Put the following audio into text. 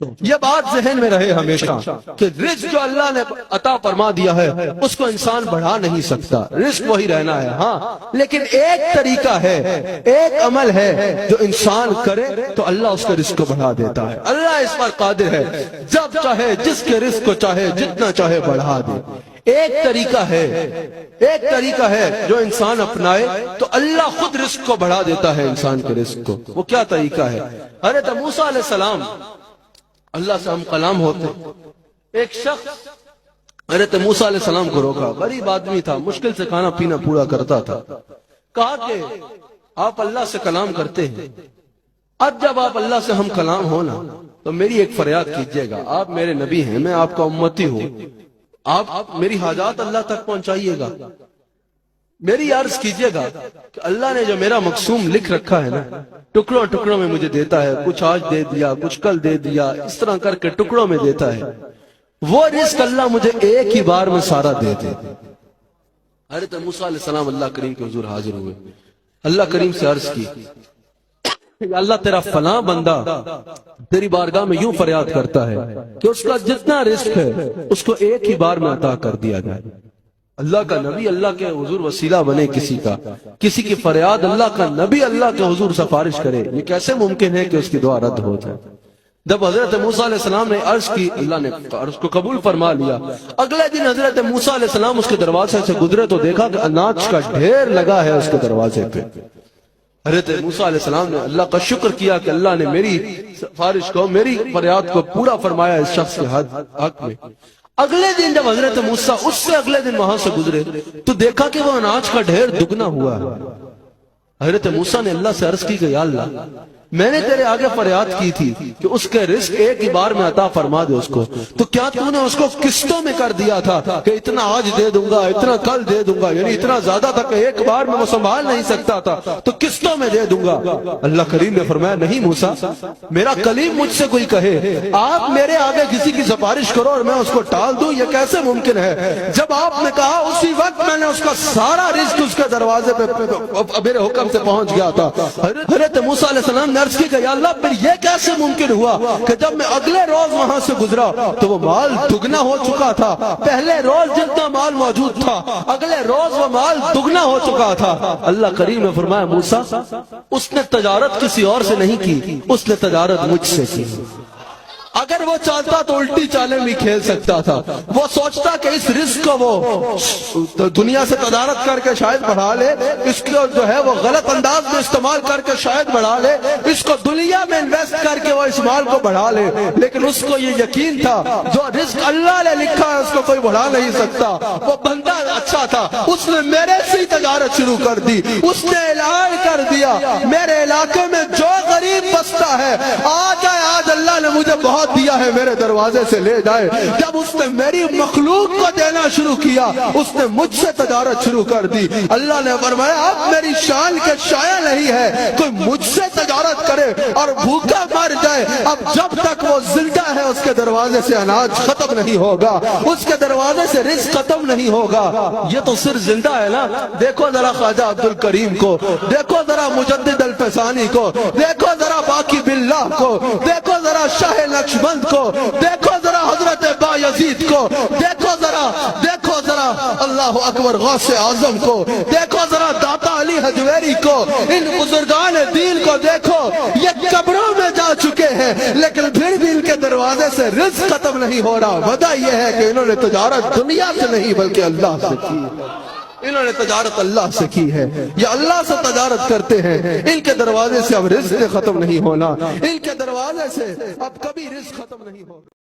یہ بات ذہن میں رہے ہمیشہ کہ رزق جو اللہ نے عطا فرما دیا ہے اس کو انسان بڑھا نہیں سکتا، رزق وہی رہنا ہے، ہاں لیکن ایک طریقہ ہے، ایک عمل ہے جو انسان کرے تو اللہ اس کے رزق کو بڑھا دیتا ہے۔ اللہ اس پر قادر ہے، جب چاہے جس کے رزق کو چاہے جتنا چاہے بڑھا دے۔ ایک طریقہ ہے جو انسان اپنائے تو اللہ خود رزق کو بڑھا دیتا ہے انسان کے رزق کو۔ وہ کیا طریقہ ہے؟ حضرت موسیٰ علیہ السلام، اللہ سے ہم کلام ہوتے، ایک شخص حضرت موسیٰ علیہ السلام کو روکا، غریب آدمی تھا، مشکل سے کھانا پینا پورا کرتا تھا، کہا کہ آپ اللہ سے کلام کرتے ہیں، اب جب آپ اللہ سے ہم کلام ہونا تو میری ایک فریاد کیجئے گا، آپ میرے نبی ہیں، میں آپ کا امتی ہوں، آپ میری حاجات اللہ تک پہنچائیے گا، میری عرض کیجئے گا کہ اللہ نے جو میرا مقسوم لکھ رکھا ہے نا، ٹکڑوں ٹکڑوں میں مجھے دیتا ہے، کچھ آج دے دیا، کچھ کل دے دیا، اس طرح کر کے ٹکڑوں میں دیتا ہے، وہ رزق اللہ مجھے ایک ہی بار میں سارا دے دے۔ حضرت موسیٰ علیہ السلام اللہ کریم کے حضور حاضر ہوئے، اللہ کریم سے عرض کی کہ اللہ تیرا فلاں بندہ تیری بارگاہ میں یوں فریاد کرتا ہے کہ اس کا جتنا رزق ہے اس کو ایک ہی بار میں عطا کر دیا جائے۔ اللہ کا نبی اللہ کے حضور وسیلہ بنے کسی کی فریاد اللہ کا نبی اللہ کے حضور سفارش کرے، یہ کیسے ممکن ہے کہ اس کی دعا رد ہو جائے؟ جب حضرت موسیٰ علیہ السلام نے عرض کی، اللہ نے عرض کو قبول فرما لیا۔ اگلے دن حضرت موسیٰ علیہ السلام اس کے دروازے سے گزرے تو دیکھا کہ اناج کا ڈھیر لگا ہے اس کے دروازے پہ۔ حضرت موسیٰ علیہ السلام نے اللہ کا شکر کیا کہ اللہ نے میری سفارش کو، میری فریاد کو پورا فرمایا اس شخص کے حق میں۔ اگلے دن جب حضرت موسیٰ اس سے اگلے دن وہاں سے گزرے تو دیکھا کہ وہ اناج کا ڈھیر دگنا ہوا ہے۔ حضرت موسیٰ نے اللہ سے عرض کی کہ یا اللہ، میں نے تیرے آگے فریاد کی تھی کہ اس کے رزق ایک ہی بار میں عطا فرما دے اس کو، تو کیا تو نے اس کو قسطوں میں کر دیا تھا کہ اتنا آج دے دوں گا، اتنا کل دے دوں گا، یعنی اتنا زیادہ تھا کہ ایک بار میں وہ سنبھال نہیں سکتا تھا، تو قسطوں میں دے دوں گا؟ اللہ کریم نے فرمایا نہیں موسیٰ، میرا کلیم مجھ سے کوئی کہے آپ میرے آگے کسی کی سفارش کرو اور میں اس کو ٹال دوں، یہ کیسے ممکن ہے؟ جب آپ نے کہا اسی وقت میں نے اس کا سارا رزق اس کے دروازے پہ میرے حکم سے پہنچ گیا تھا۔ حضرت موسیٰ علیہ السلام نے عرض کی کہ یا اللہ پھر یہ کیسے ممکن ہوا کہ جب میں اگلے روز وہاں سے گزرا تو وہ مال دگنا ہو چکا تھا، پہلے روز جتنا مال موجود تھا اگلے روز وہ مال دگنا ہو چکا تھا۔ اللہ کریم نے فرمایا موسیٰ، اس نے تجارت کسی اور سے نہیں کی، اس نے تجارت مجھ سے کی۔ اگر وہ چاہتا تو الٹی چالیں بھی کھیل سکتا تھا، وہ سوچتا کہ اس رزق کو وہ دنیا سے تجارت کر کے شاید بڑھا لے، اس کو جو ہے وہ غلط انداز میں استعمال کر کے شاید بڑھا لے، اس کو دنیا میں انویسٹ کر کے وہ اس مال کو بڑھا لے، لیکن اس کو یہ یقین تھا جو رزق اللہ نے لکھا ہے اس کو کوئی بڑھا نہیں سکتا۔ وہ بندہ اچھا تھا، اس نے میرے سے تجارت شروع کر دی، اس نے اعلان کر دیا میرے علاقے میں جو غریب بستا ہے آج اللہ نے مجھے بہت دیا ہے، میرے دروازے سے لے جائے۔ جب اس نے میری مخلوق کو دینا شروع کیا اس نے مجھ سے تجارت شروع کر دی۔ اللہ نے فرمایا اب میری شان کے شایع نہیں ہے کوئی مجھ سے تجارت کرے اور بھوکا مر جائے، اب جب تک وہ زندہ ہے اس کے دروازے سے اناج ختم نہیں ہوگا، اس کے دروازے سے رزق ختم نہیں ہوگا۔ یہ تو صرف زندہ ہے نا، دیکھو ذرا خواجہ عبد الکریم کو، دیکھو ذرا مجدد الفسانی کو، دیکھو ذرا باقی باللہ کو، دیکھو ذرا شاہ نقشبند کو، دیکھو ذرا حضرت بایزید کو، دیکھو ذرا اللہ اکبر غوث اعظم کو، دیکھو ذرا داتا علی حجویری کو، ان بزرگان دین کو دیکھو، یہ قبروں میں جا چکے ہیں لیکن پھر بھی ان کے دروازے سے رزق ختم نہیں ہو رہا۔ وجہ یہ ہے کہ انہوں نے تجارت دنیا سے نہیں بلکہ اللہ سے کی، انہوں نے تجارت اللہ سے کی ہے، یہ اللہ سے تجارت کرتے ہیں، ان کے دروازے سے اب رزق ختم نہیں ہونا، ان کے دروازے سے اب کبھی رزق ختم نہیں ہونا۔